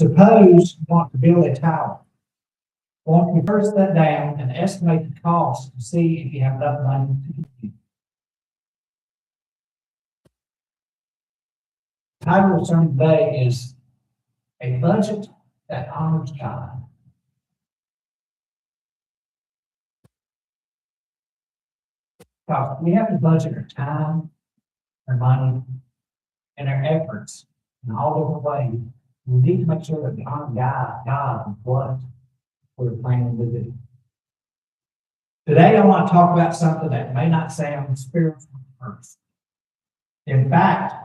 Suppose you want to build a tower. Want to first sit down and estimate the cost to see if you have enough money to do it. The title of the sermon today is A Budget That Honors God. Because we have to budget our time, our money, and our efforts in all different ways. We need to make sure that we honor God with what we're planning to do. Today, I want to talk about something that may not sound spiritual at first. In fact,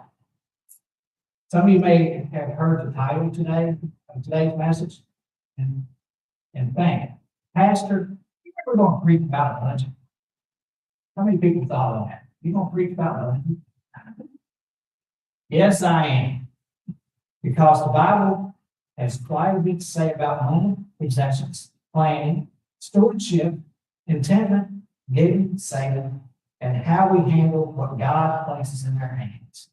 some of you may have heard the title today of today's message and think, Pastor, you ever going to preach about a budget? How many people thought of that? You going to preach about a budget? Yes, I am. Because the Bible has quite a bit to say about money, possessions, planning, stewardship, contentment, giving, saving, and how we handle what God places in our hands.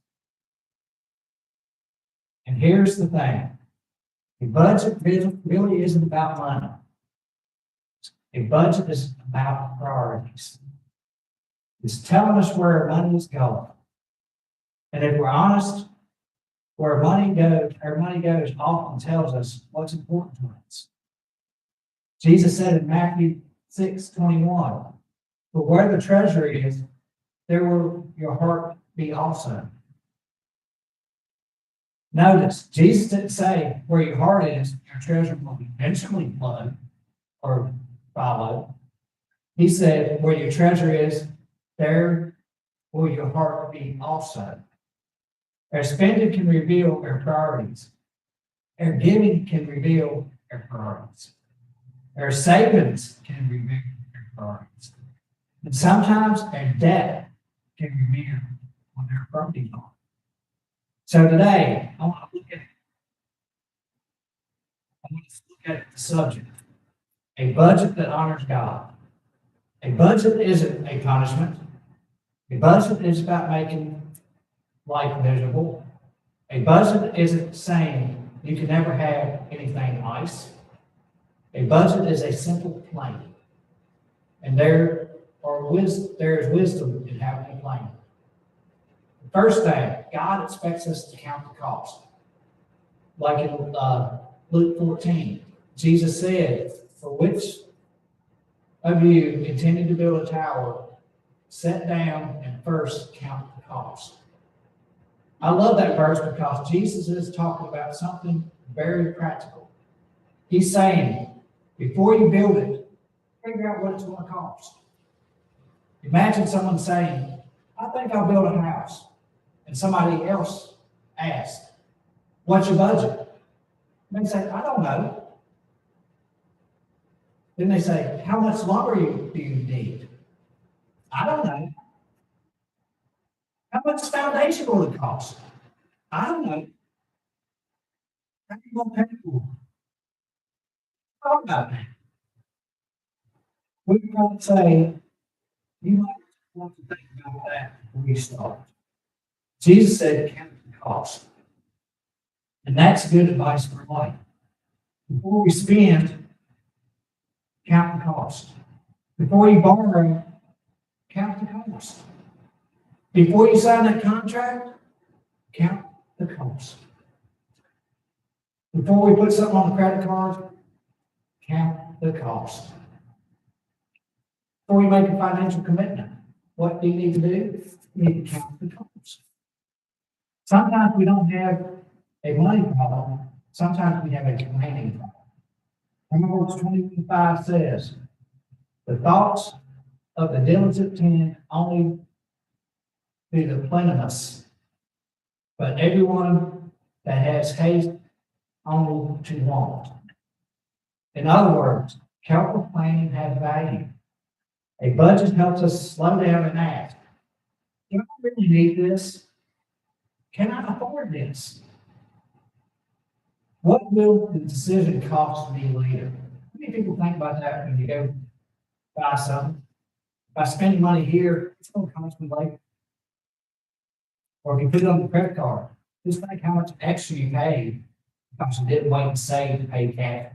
And here's the thing. A budget really isn't about money. A budget is about priorities. It's telling us where our money is going. And if we're honest, where our money goes often tells us what's important to us. Jesus said in Matthew 6:21, "For where the treasure is, there will your heart be also." Notice, Jesus didn't say where your heart is, your treasure will eventually flow or follow. He said, where your treasure is, there will your heart be also. Our spending can reveal our priorities. Our giving can reveal our priorities. Our savings can reveal our priorities. And sometimes our debt can reveal what our priorities are. So today, I want to look at the subject, a budget that honors God. A budget isn't a punishment. A budget is about making life miserable. A budget isn't saying you can never have anything nice. A budget is a simple plan. And there is wisdom in having a plan. The first thing, God expects us to count the cost. Like in Luke 14, Jesus said, "For which of you intending to build a tower, sit down and first count the cost." I love that verse because Jesus is talking about something very practical. He's saying, before you build it, figure out what it's going to cost. Imagine someone saying, "I think I'll build a house." And somebody else asks, "What's your budget?" And they say, "I don't know." Then they say, "How much lumber do you need?" "I don't know." "How much foundation will it cost?" "I don't know." "How are you going to pay for it?" Talk about that. We might say, you might want to think about that before you start. Jesus said, count the cost. And that's good advice for life. Before we spend, count the cost. Before you borrow, count the cost. Before you sign that contract, count the cost. Before we put something on the credit card, count the cost. Before you make a financial commitment, what do you need to do? You need to count the cost. Sometimes we don't have a money problem. Sometimes we have a planning problem. Proverbs 21:5 says, "The thoughts of the diligent tend only to the plenteous, but everyone that has haste only to want." In other words, careful planning has value. A budget helps us slow down and ask, do I really need this? Can I afford this? What will the decision cost me later? How many people think about that when you go buy something? If I spend money here, it's going to cost me later. Or if you put it on the credit card, just think how much extra you paid because you didn't wait and save to pay cash.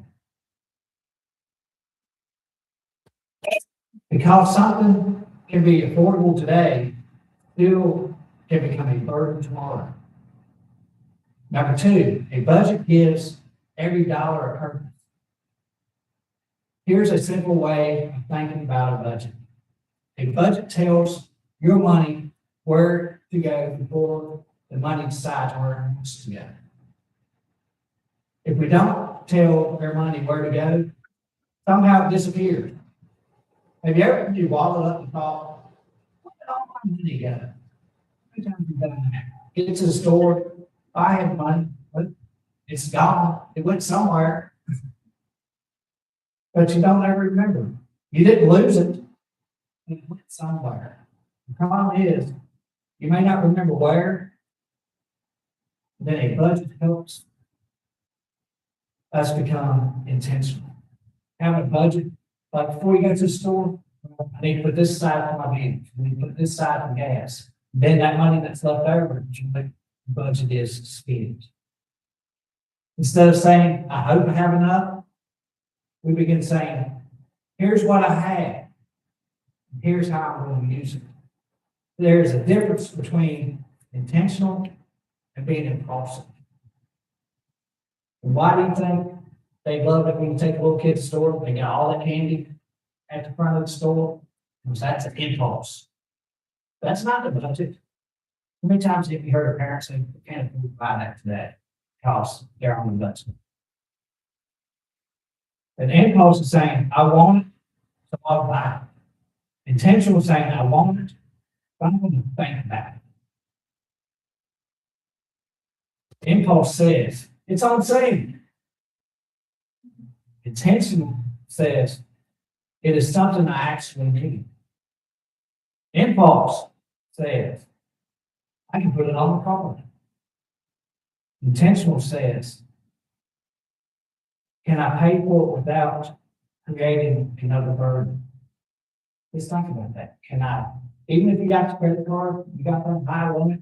Because something can be affordable today, still can become a burden tomorrow. Number two, a budget gives every dollar a purpose. Here's a simple way of thinking about a budget. A budget tells your money where to go before the money decides where it wants to go. If we don't tell their money where to go, somehow it disappears. Have you ever you wallowed up and thought, where did all my money go? How many times have you done that? Get to the store, I have money, but it's gone. It went somewhere. But you don't ever remember. You didn't lose it. It went somewhere. The problem is, you may not remember where, then a budget helps us become intentional. Have a budget, like before you go to the store, I need to put this aside for my meals. I need to put this aside for gas. Then that money that's left over, the budget is spent. Instead of saying, I hope I have enough, we begin saying, here's what I have. Here's how I'm going to use it. There's a difference between intentional and being impulsive. And why do you think they love it when you take a little kid's store, they get all that candy at the front of the store? Because that's an impulse. That's not the budget. How many times have you heard a parent say, we can't afford to buy that today because they're on the budget? An impulse is saying, I want it, so I'll buy it. Intentional is saying, I want it, but I'm going to think about it. Impulse says, it's on sale. Intentional says, it is something I actually need. Impulse says, I can put it on the card. Intentional says, can I pay for it without creating another burden? Just think about that. Can I, even if you got the credit card, you got that high limit,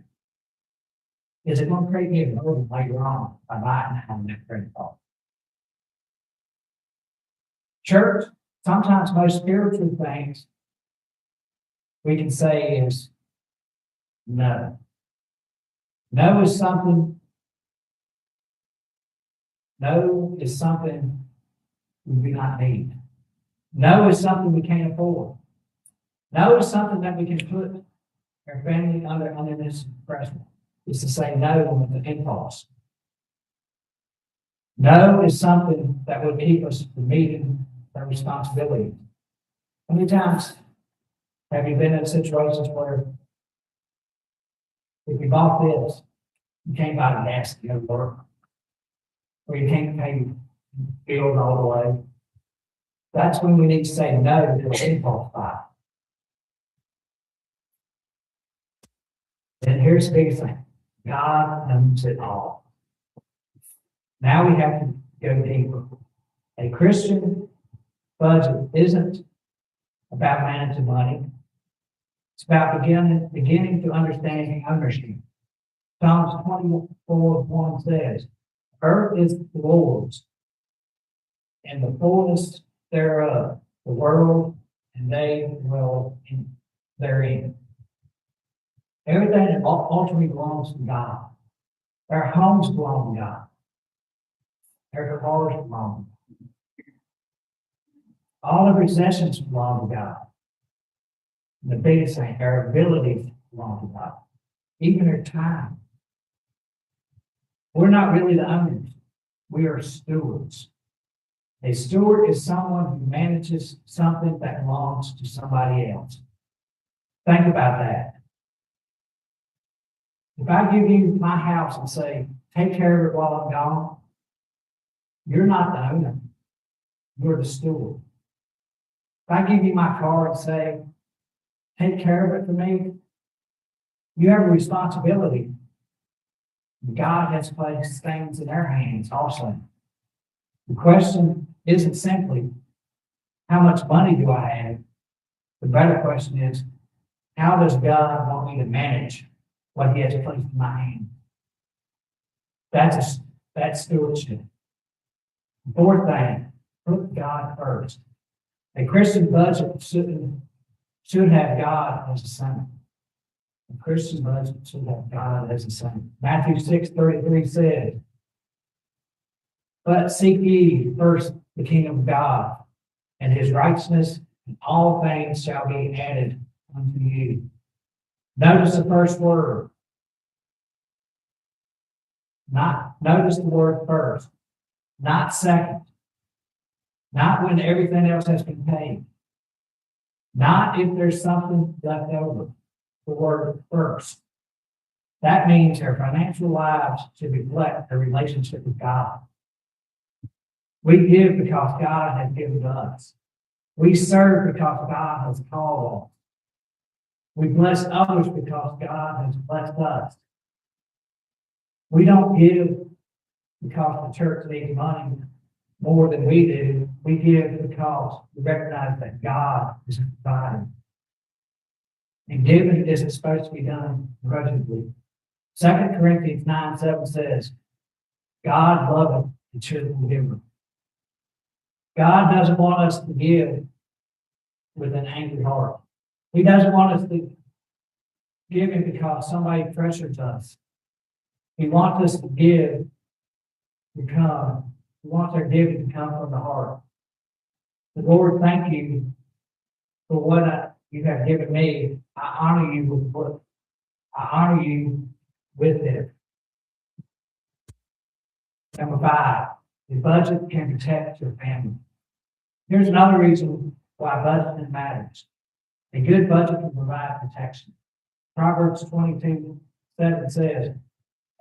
is it going to create me a burden later on by buying on that credit card? Church, sometimes most spiritual things we can say is no. No is something we do not need. No is something we can't afford. No is something that we can put our family under this pressure. It's to say no with an impulse. No is something that would keep us from meeting our responsibility. How many times have you been in situations where if you bought this, you can't buy the gas to go to work, or you can't pay bills all the way? That's when we need to say no to an impulse buy. And here's the big thing. God owns it all. Now we have to go deeper. A Christian budget isn't about managing money. It's about beginning to understand ownership. Psalms 24:1 says, earth is the Lord's, and the fullness thereof, the world, and they dwell therein. Everything ultimately belongs to God. Our homes belong to God. Our cars belong to God. All the possessions belong to God. And the biggest thing, our abilities belong to God. Even our time. We're not really the owners. We are stewards. A steward is someone who manages something that belongs to somebody else. Think about that. If I give you my house and say, take care of it while I'm gone, you're not the owner. You're the steward. If I give you my car and say, take care of it for me, you have a responsibility. God has placed things in our hands also. The question isn't simply, how much money do I have? The better question is, how does God want me to manage what He has placed in my hand? That's stewardship. Fourth thing, put God first. A Christian budget should have God as a center. A Christian budget should have God as a center. Matthew 6:33 says, but seek ye first the kingdom of God and his righteousness, and all things shall be added unto you. Notice the first word. Notice the word first, not second, not when everything else has been paid, not if there's something left over. The word first. That means our financial lives should reflect a relationship with God. We give because God has given to us. We serve because God has called us. We bless others because God has blessed us. We don't give because the church needs money more than we do. We give because we recognize that God is providing. And giving isn't supposed to be done grudgingly. 2 Corinthians 9:7 says, God loveth the cheerful giver. God doesn't want us to give with an angry heart. He doesn't want us to give him because somebody pressures us. He wants us to give he wants our giving to come from the heart. The Lord, thank you for what you have given me. I honor you with it. Number 5, the budget can protect your family. Here's another reason why budgeting matters. A good budget can provide protection. Proverbs 22:7 says,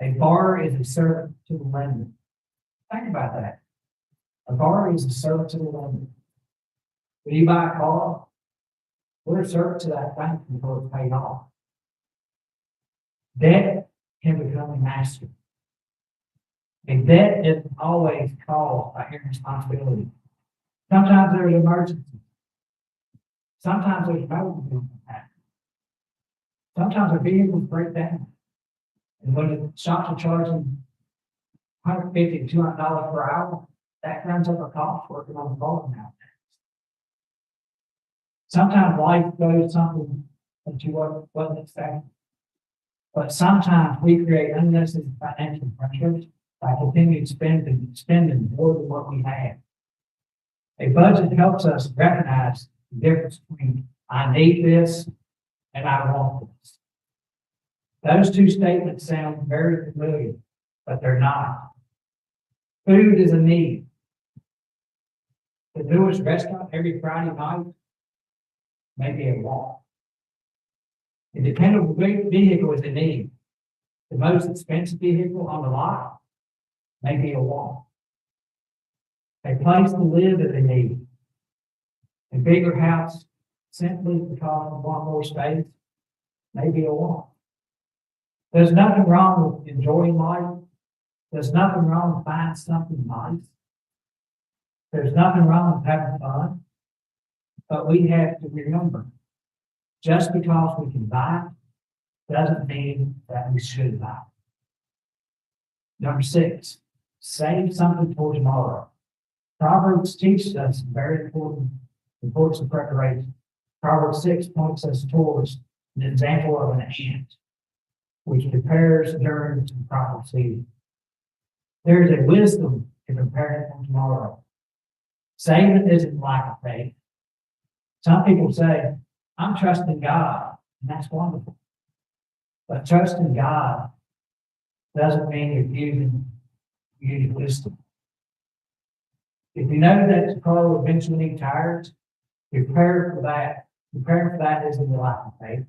a borrower is a servant to the lender. Think about that. A borrower is a servant to the lender. When you buy a car, we're a servant to that bank until it's paid off. Debt can become a master. And debt isn't always caused by irresponsibility. Sometimes there's emergency. Sometimes there's no impact. Sometimes our vehicles break down. And when the shops are charging $150 to $200 per hour, that runs up a cost working on the phone now. Sometimes life goes something that you wasn't expecting. But sometimes we create unnecessary financial pressures by continuing spending more than what we have. A budget helps us recognize the difference between I need this and I want this. Those two statements sound very familiar, but they're not. Food is a need. The newest restaurant every Friday night may be a want. A dependable vehicle is a need. The most expensive vehicle on the lot may be a want. A place to live is a need. A bigger house simply because we want more space may be a want. There's nothing wrong with enjoying life. There's nothing wrong with finding something nice. There's nothing wrong with having fun. But we have to remember, just because we can buy it doesn't mean that we should buy it. Number 6, save something for tomorrow. Proverbs teaches us very important importance of preparation. Proverbs 6 points us towards an example of an ant, which prepares during the proper season. There is a wisdom in preparing for tomorrow. Saving isn't lack of faith. Some people say, I'm trusting God, and that's wonderful. But trusting God doesn't mean you're using wisdom. If you know that the car will eventually need tires, prepare for that. Preparing for that isn't the lack of faith.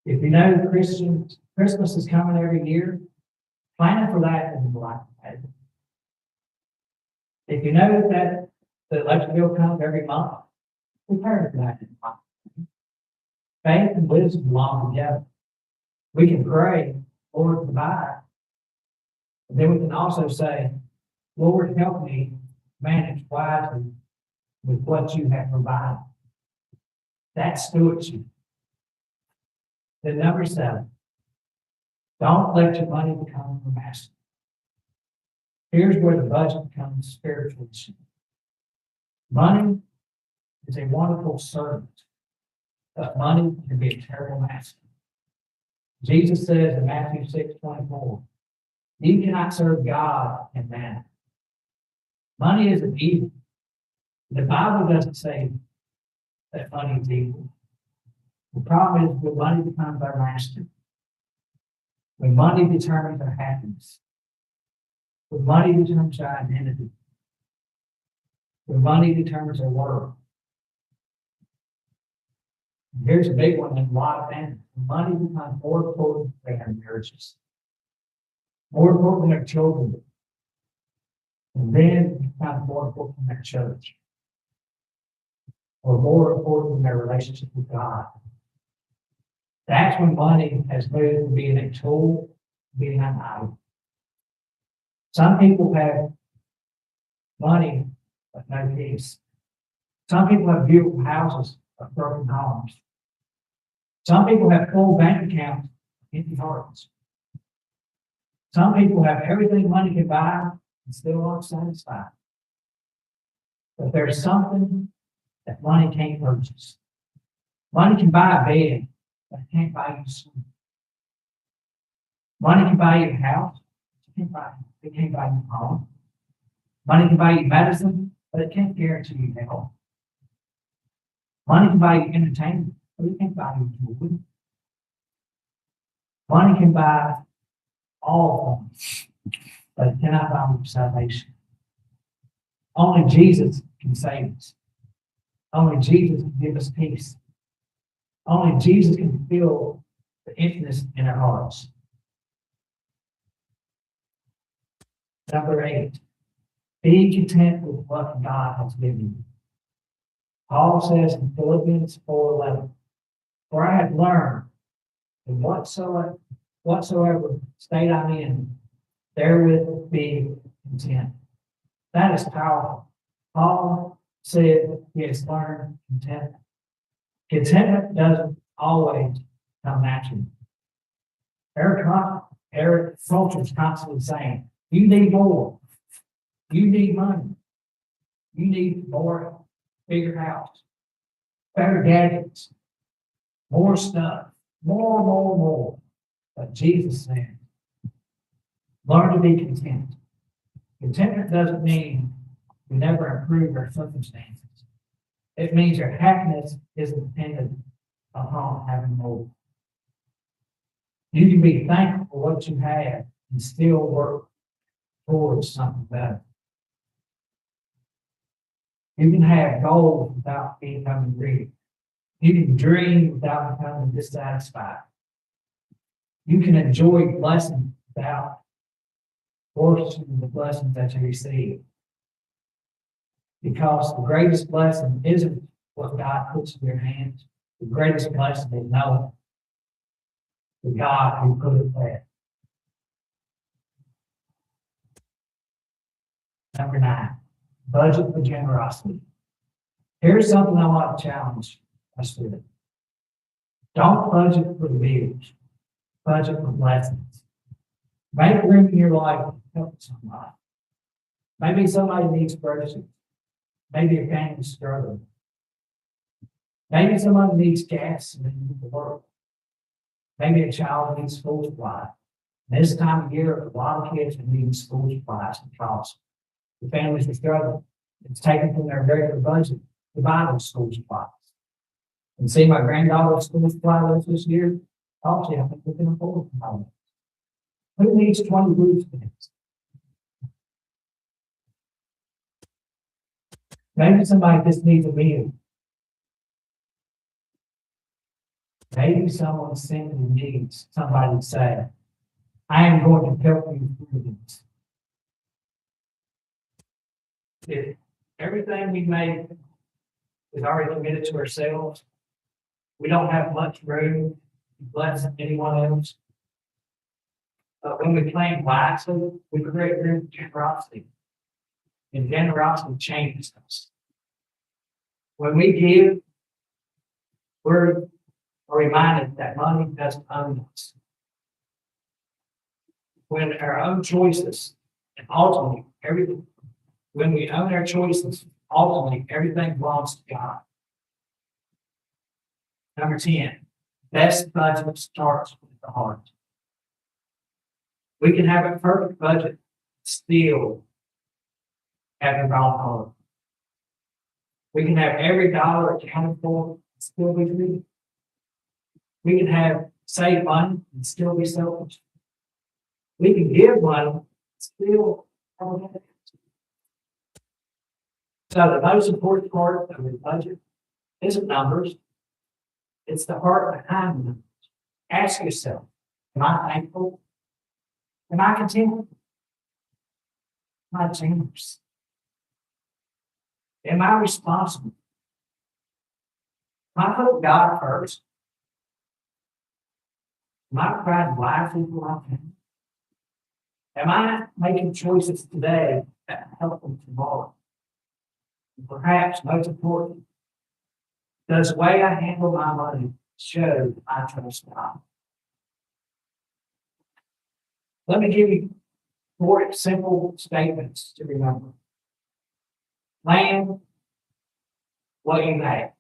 If you know Christmas is coming every year, planning for that isn't the lack of faith. If you know that the electric bill comes every month, prepare for that isn't the lack of faith. Faith and wisdom belong together. We can pray, Lord, provide. And then we can also say, Lord, help me manage wisely with what you have provided. That's stewardship. Then number 7, don't let your money become your master. Here's where the budget becomes spiritual. Money is a wonderful servant, but money can be a terrible master. Jesus says in Matthew 6:24, you cannot serve God and mammon. Money isn't evil. The Bible doesn't say that money is evil. The problem is when money becomes our master, when money determines our happiness, when money determines our identity, when money determines our worth. Here's a big one in a lot of families. Money becomes more important than our marriages, more important than our children, and then it becomes more important than our church, or more important than their relationship with God. That's when money has moved from being a tool to being an idol. Some people have money but no peace. Some people have beautiful houses but broken homes. Some people have full bank accounts, empty hearts. Some people have everything money can buy and still aren't satisfied. But there's something that money can't purchase. Money can buy a bed, but it can't buy you sleep. Money can buy you a house, but it can't buy you a home. Money can buy you medicine, but it can't guarantee you health. Money can buy you entertainment, but it can't buy you joy. Money can buy all things, but it cannot buy you salvation. Only Jesus can save us. Only Jesus can give us peace. Only Jesus can fill the emptiness in our hearts. Number 8, be content with what God has given you. Paul says in Philippians 4:11, for I have learned that whatsoever state I'm in, therewith be content. That is powerful. Paul said he has learned contentment. Contentment doesn't always come naturally. Eric Fulcher's constantly saying, you need more. You need money. You need more, bigger house, better gadgets, more stuff, more. But Jesus said, learn to be content. Contentment doesn't mean we never improve our circumstances. It means our happiness isn't dependent upon having more. You can be thankful for what you have and still work towards something better. You can have goals without becoming greedy. You can dream without becoming dissatisfied. You can enjoy blessings without worshiping the blessings that you receive. Because the greatest blessing isn't what God puts in your hands. The greatest blessing is knowing the God who put it there. Number 9, budget for generosity. Here's something I want to challenge us with. Don't budget for the bills. Budget for blessings. Make room in your life to help somebody. Maybe somebody needs groceries. Maybe a family's struggling. Maybe someone needs gas and they need to work. Maybe a child needs school supplies. This time of year, a lot of kids are needing school supplies and costs. The families are struggling. It's taken from their regular budget to buy those school supplies. And see my granddaughter's school supply list this year, obviously I think we can afford to buy them. Who needs 20 blue pens? Maybe somebody just needs a meal. Maybe someone simply needs somebody to say, I am going to help you through this. If everything we make is already committed to ourselves, we don't have much room to bless anyone else. But when we plan wisely, we create room for generosity. And generosity changes us. When we give, we're reminded that money doesn't own us. When our own choices And ultimately, everything, when we own our choices, ultimately, everything belongs to God. Number 10, best budget starts with the heart. We can have a perfect budget, still have the wrong heart. We can have every dollar accounted for, and still be greedy. We can have save money and still be selfish. We can give money and still have a bad. So the most important part of the budget isn't numbers, it's the heart behind the numbers. Ask yourself, am I thankful? Am I content? Am I generous? Am I responsible? Am I put God first? Am I providing life people I can? Am I making choices today that help them tomorrow? And perhaps most important, does the way I handle my money show I trust God? Let me give you 4 simple statements to remember. Plan what you have.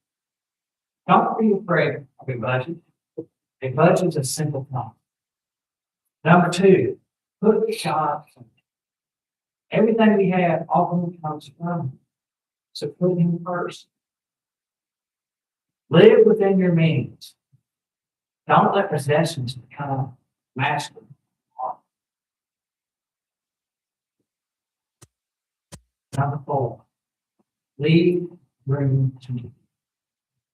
Don't be afraid of a budget. A budget is a simple thing. Number 2, put God first. Everything we have often comes from Him. So put Him first. Live within your means. Don't let possessions become master. Number 4, leave room to me.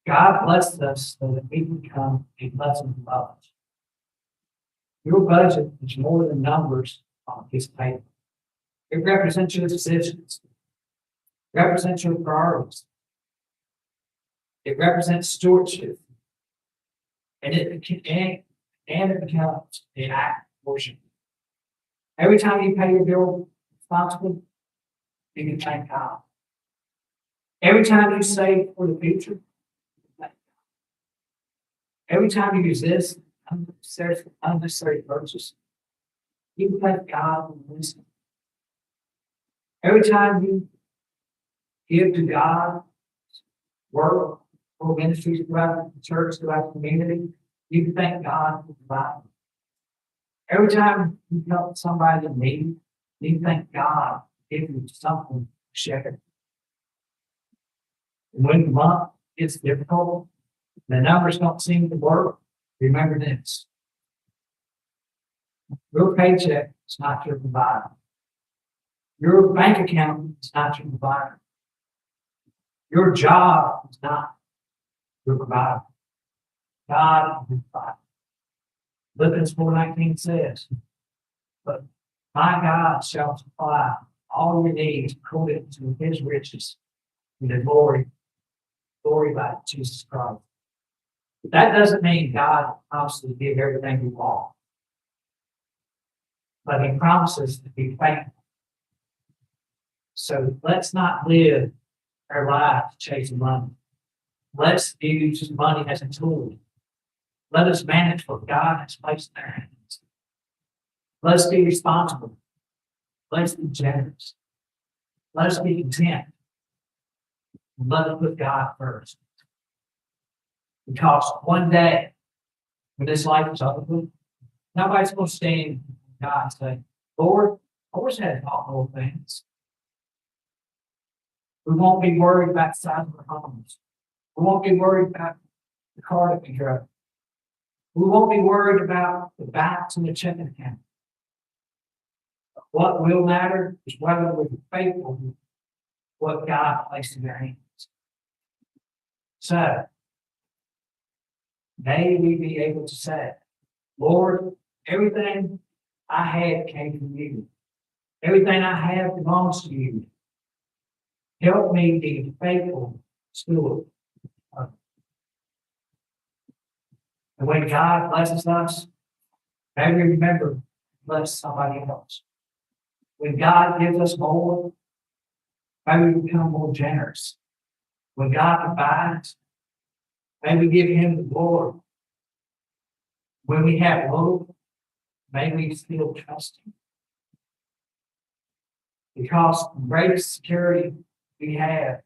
God blessed us so that we become a blessing to others. Your budget is more than numbers on a piece of paper. It represents your decisions. It represents your priorities. It represents stewardship. And it becomes an act of worship. Every time you pay your bill responsibly, you can thank God. Every time you save for the future, every time you resist unnecessary purchase, you can thank God and listen. Every time you give to God, work or ministries throughout the church, throughout the community, you can thank God for providing. Every time you help somebody in need, you can thank God for giving you something to share. And when the month gets difficult, the numbers don't seem to work, remember this. Your paycheck is not your provider. Your bank account is not your provider. Your job is not your provider. God is your provider. Philippians 4:19 says, but my God shall supply all your needs according to His riches in the glory by Jesus Christ. But that doesn't mean God promises to give everything you want. But He promises to be faithful. So let's not live our lives chasing money. Let's use money as a tool. Let us manage what God has placed in our hands. Let's be responsible. Let's be generous. Let us be content. And let us put God first. Because one day, when this life is over, nobody's going to stand before God and say, Lord, I wish I had thought more things. We won't be worried about the size of our homes. We won't be worried about the car that we drove. We won't be worried about the balance in the checking account. What will matter is whether we're faithful to what God placed in our hands. So, may we be able to say, Lord, everything I had came from you. Everything I have belongs to you. Help me be faithful steward. And when God blesses us, may we remember to bless somebody else. When God gives us more, may we become more generous. When God provides, may we give Him the glory. When we have little, may we still trust Him. Because the greatest security we have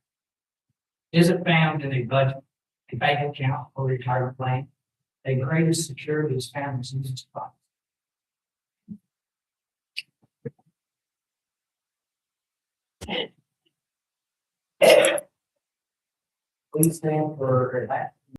isn't found in a budget, a bank account, or retirement plan. The greatest security is found in Jesus Christ. Please stand for that.